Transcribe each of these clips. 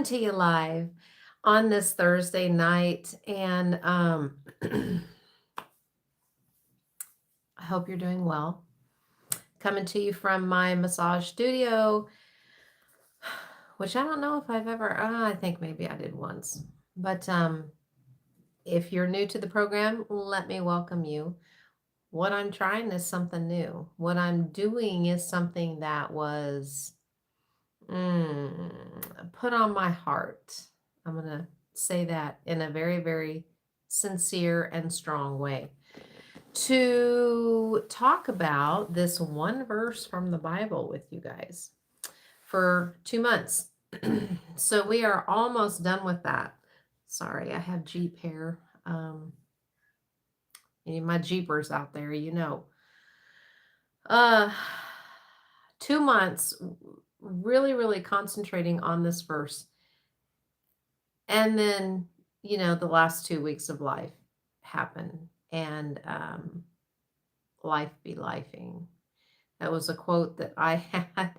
coming to you live on this Thursday night. And I hope you're doing well. Coming to you from my massage studio, which I don't know if I've ever, I think maybe I did once. But if you're new to the program, let me welcome you. What I'm trying is something new. What I'm doing is something that was put on my heart. I'm going to say that in a very, very sincere and strong way. To talk about this one verse from the Bible with you guys for 2 months. So we are almost done with that. Sorry, I have Jeep hair. My Jeepers out there, you know. Uh, 2 months really, really concentrating on this verse. And then, the last 2 weeks of life happen and life be lifing. That was a quote that I had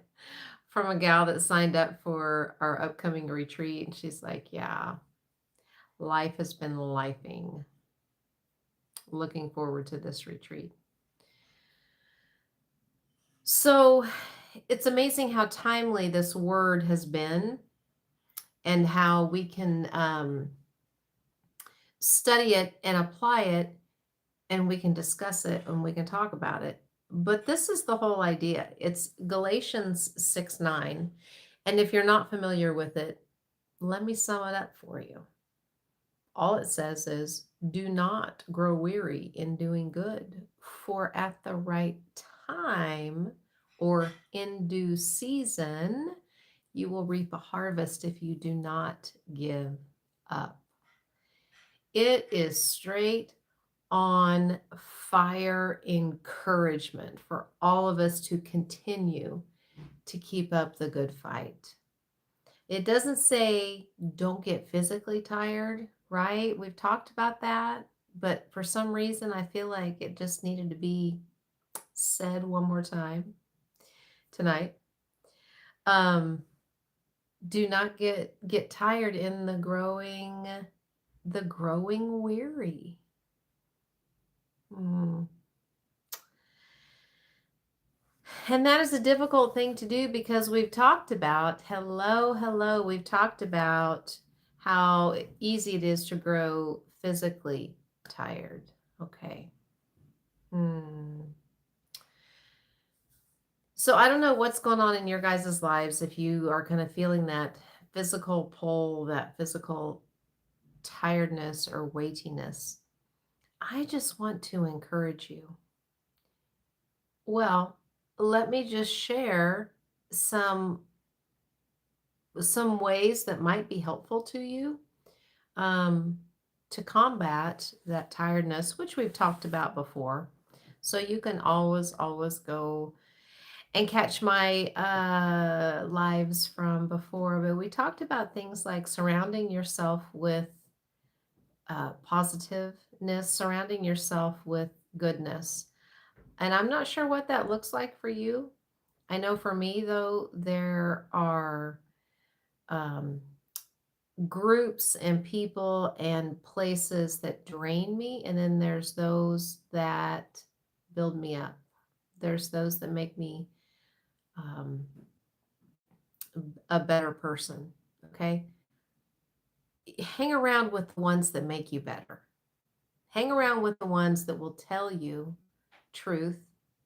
from a gal that signed up for our upcoming retreat. And she's like, yeah, life has been lifing. Looking forward to this retreat. So it's amazing how timely this word has been and how we can study it and apply it, and we can discuss it and we can talk about it. But this is the whole idea. It's Galatians 6:9. And if you're not familiar with it, let me sum it up for you. All it says is, do not grow weary in doing good, for at the right time or in due season, you will reap a harvest if you do not give up. It is straight on fire encouragement for all of us to continue to keep up the good fight. It doesn't say don't get physically tired, right? We've talked about that, but for some reason I feel like it just needed to be said one more time tonight. Do not get tired in the growing weary. And that is a difficult thing to do because we've talked about, we've talked about how easy it is to grow physically tired. Okay. So I don't know what's going on in your guys' lives if you are kind of feeling that physical pull, that physical tiredness or weightiness. I just want to encourage you. Well, let me just share some ways that might be helpful to you to combat that tiredness, which we've talked about before. So you can always go and catch my lives from before. But we talked about things like surrounding yourself with positiveness, surrounding yourself with goodness. And I'm not sure what that looks like for you. I know for me, though, there are groups and people and places that drain me. And then there's those that build me up. There's those that make me a better person. Okay. Hang around with the ones that make you better. Hang around with the ones that will tell you truth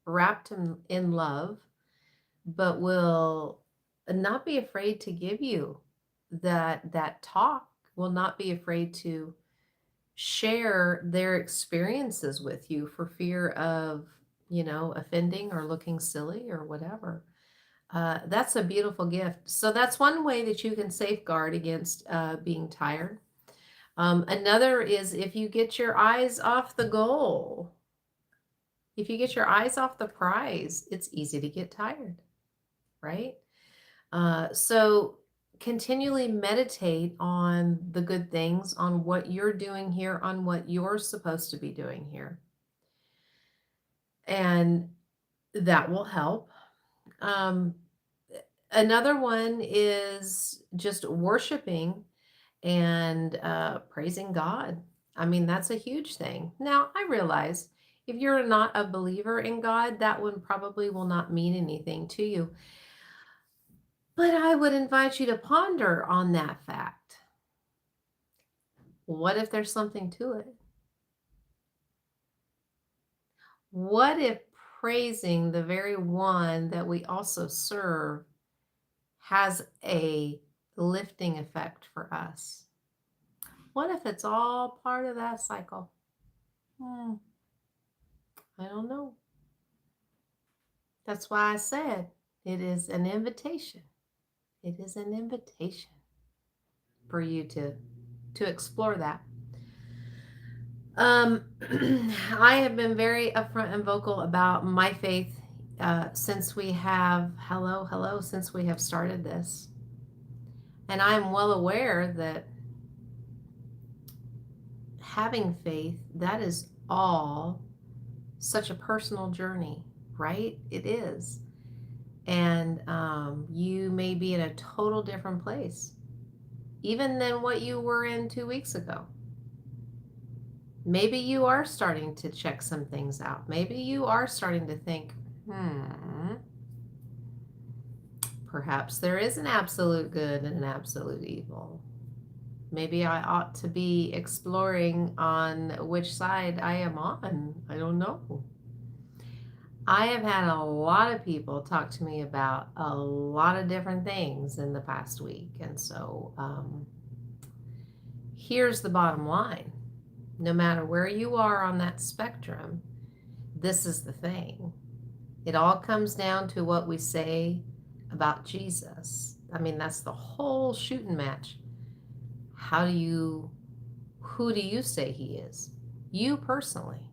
wrapped in love, but will not be afraid to give you that talk, will not be afraid to share their experiences with you for fear of, offending or looking silly or whatever. That's a beautiful gift. So that's one way that you can safeguard against being tired. Another is if you get your eyes off the goal. If you get your eyes off the prize, it's easy to get tired, right? So continually meditate on the good things, on what you're doing here, on what you're supposed to be doing here. And that will help. Another one is just worshiping and praising God. I mean, that's a huge thing. Now, I realize if you're not a believer in God, that one probably will not mean anything to you. But I would invite you to ponder on that fact. What if there's something to it? What if praising the very one that we also serve has a lifting effect for us? What if it's all part of that cycle? Hmm, I don't know. That's why I said it is an invitation. It is an invitation for you to explore that. I have been very upfront and vocal about my faith since we have since we have started this, and I am well aware that having faith, that is all such a personal journey, right? It is. And you may be in a total different place, even than what you were in 2 weeks ago. Maybe you are starting to check some things out. Maybe you are starting to think, perhaps there is an absolute good and an absolute evil. Maybe I ought to be exploring on which side I am on. I don't know. I have had a lot of people talk to me about a lot of different things in the past week. And so here's the bottom line. No matter where you are on that spectrum, this is the thing. It all comes down to what we say about Jesus. I mean, that's the whole shooting match. Who do you say he is? You personally.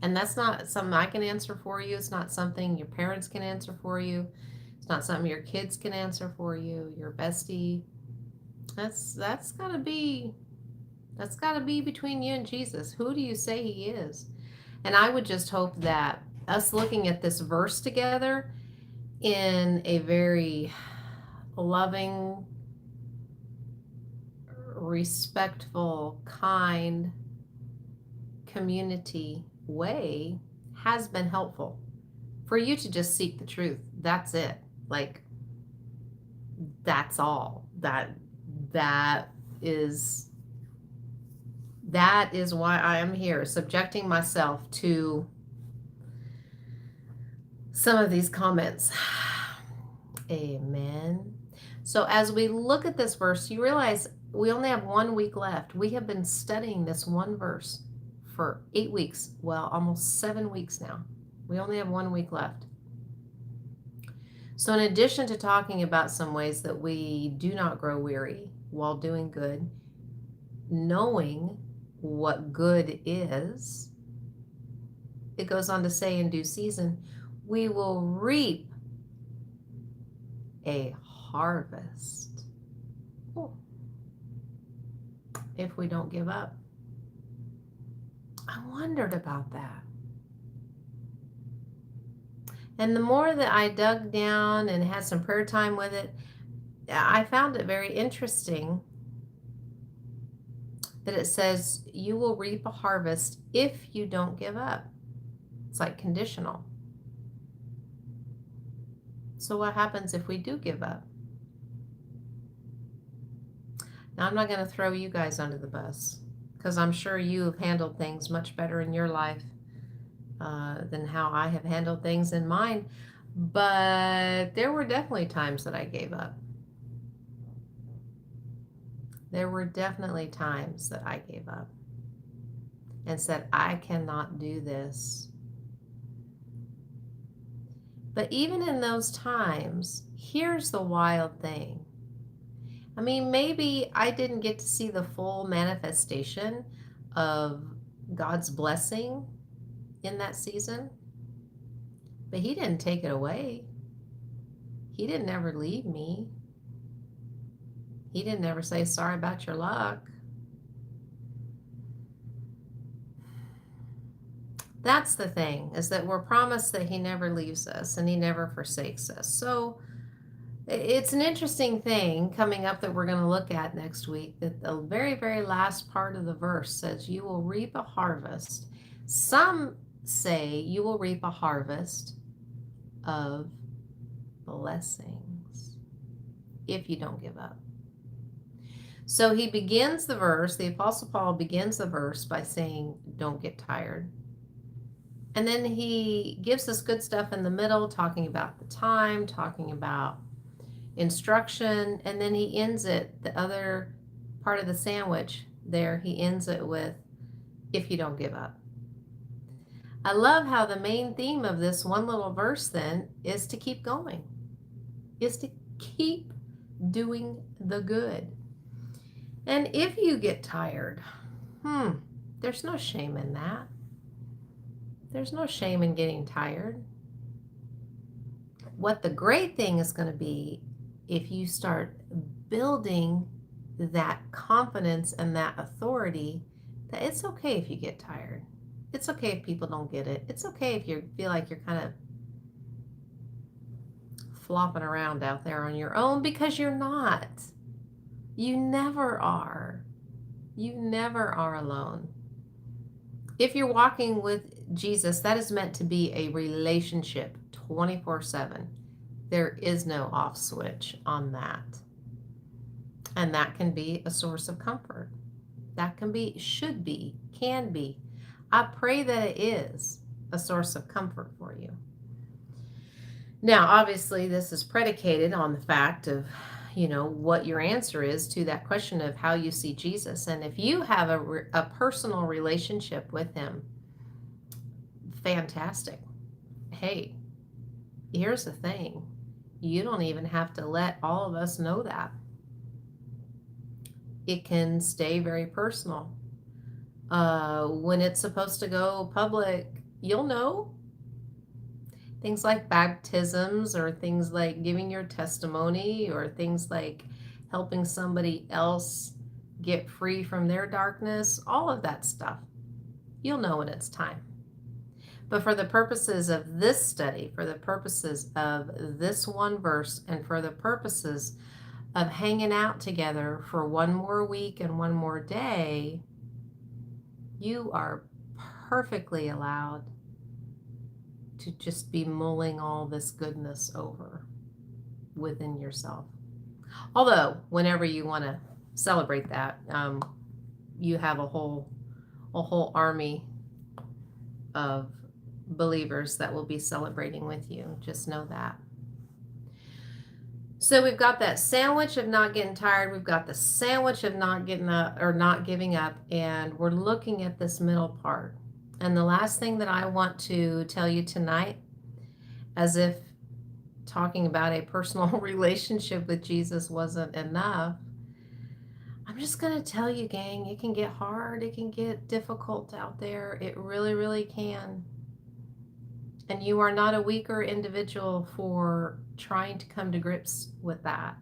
And that's not something I can answer for you. It's not something your parents can answer for you. It's not something your kids can answer for you. Your bestie. That's gotta be between you and Jesus. Who do you say he is? And I would just hope that us looking at this verse together in a very loving, respectful, kind community way has been helpful for you to just seek the truth. That's it. Like, that's all. That is why I am here, subjecting myself to some of these comments. Amen. So as we look at this verse, you realize we only have 1 week left. We have been studying this one verse for 8 weeks. Well, almost 7 weeks now. We only have 1 week left. So in addition to talking about some ways that we do not grow weary while doing good, knowing what good is, it goes on to say in due season, we will reap a harvest if we don't give up. I wondered about that. And the more that I dug down and had some prayer time with it, I found it very interesting that it says you will reap a harvest if you don't give up. It's like conditional. So what happens if we do give up? Now, I'm not going to throw you guys under the bus, because I'm sure you have handled things much better in your life than how I have handled things in mine. But there were definitely times that I gave up. There were definitely times that I gave up and said, I cannot do this. But even in those times, here's the wild thing. I mean, maybe I didn't get to see the full manifestation of God's blessing in that season, but he didn't take it away. He didn't ever leave me. He didn't ever say, sorry about your luck. That's the thing, is that we're promised that he never leaves us and he never forsakes us. So It's an interesting thing coming up that we're going to look at next week, that the very, very last part of the verse says, you will reap a harvest. Some say you will reap a harvest of blessings if you don't give up. So he begins the verse, the Apostle Paul begins the verse by saying, don't get tired. And then he gives us good stuff in the middle, talking about the time, talking about instruction, and then he ends it, the other part of the sandwich there, he ends it with, if you don't give up. I love how the main theme of this one little verse then is to keep going, is to keep doing the good. And if you get tired, there's no shame in that. There's no shame in getting tired. What the great thing is going to be, if you start building that confidence and that authority, that it's okay if you get tired. It's okay if people don't get it. It's okay if you feel like you're kind of flopping around out there on your own, because you're not. You never are. You never are alone. If you're walking with Jesus, that is meant to be a relationship 24/7. There is no off switch on that. And that can be a source of comfort. That can be, should be, can be. I pray that it is a source of comfort for you. Now, obviously, this is predicated on the fact of, what your answer is to that question of how you see Jesus. And if you have a personal relationship with him, fantastic. Hey, here's the thing. You don't even have to let all of us know that. It can stay very personal. When it's supposed to go public, you'll know. Things like baptisms, or things like giving your testimony, or things like helping somebody else get free from their darkness, all of that stuff, you'll know when it's time. But for the purposes of this study, for the purposes of this one verse, and for the purposes of hanging out together for one more week and one more day, you are perfectly allowed to just be mulling all this goodness over within yourself. Although, whenever you want to celebrate that, you have a whole army of believers that will be celebrating with you. Just know that. So we've got that sandwich of not getting tired. We've got the sandwich of not getting up or not giving up. And we're looking at this middle part. And the last thing that I want to tell you tonight, as if talking about a personal relationship with Jesus wasn't enough, I'm just going to tell you, gang, it can get hard. It can get difficult out there. It really, really can. And you are not a weaker individual for trying to come to grips with that.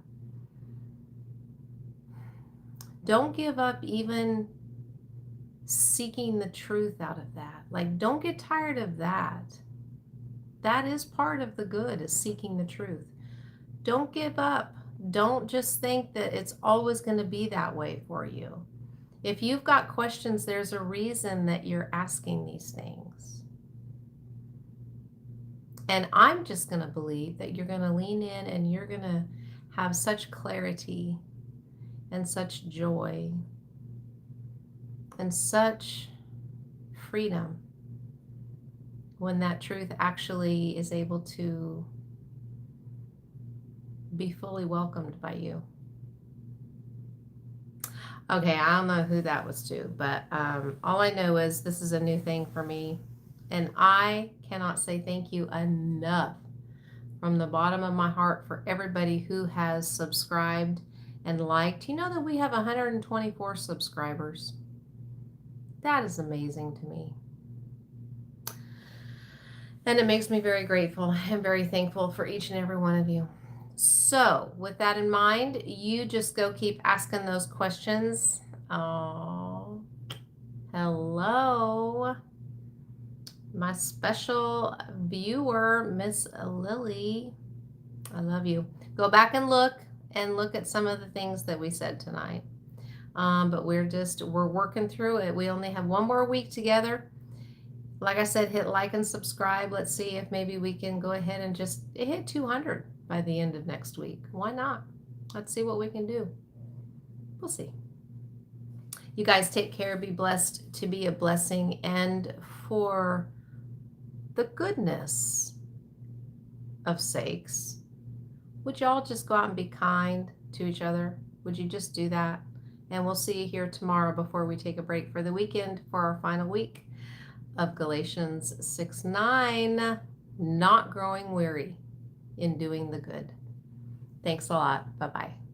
Don't give up even seeking the truth out of that. Like, don't get tired of that. That is part of the good, is seeking the truth. Don't give up. Don't just think that it's always going to be that way for you. If you've got questions, there's a reason that you're asking these things. And I'm just going to believe that you're going to lean in and you're going to have such clarity and such joy and such freedom when that truth actually is able to be fully welcomed by you. Okay, I don't know who that was to, but all I know is this is a new thing for me, and I cannot say thank you enough from the bottom of my heart for everybody who has subscribed and liked. You know that we have 124 subscribers. That is amazing to me. And it makes me very grateful and very thankful for each and every one of you. So with that in mind, you just go keep asking those questions. Oh, hello. My special viewer, Miss Lily. I love you. Go back and look at some of the things that we said tonight. But we're working through it. We only have one more week together. Like I said, hit like and subscribe. Let's see if maybe we can go ahead and just hit 200 by the end of next week. Why not? Let's see what we can do. We'll see. You guys take care. Be blessed to be a blessing. And for the goodness of sakes, would y'all just go out and be kind to each other? Would you just do that? And we'll see you here tomorrow before we take a break for the weekend for our final week of Galatians 6:9, not growing weary in doing the good. Thanks a lot. Bye-bye.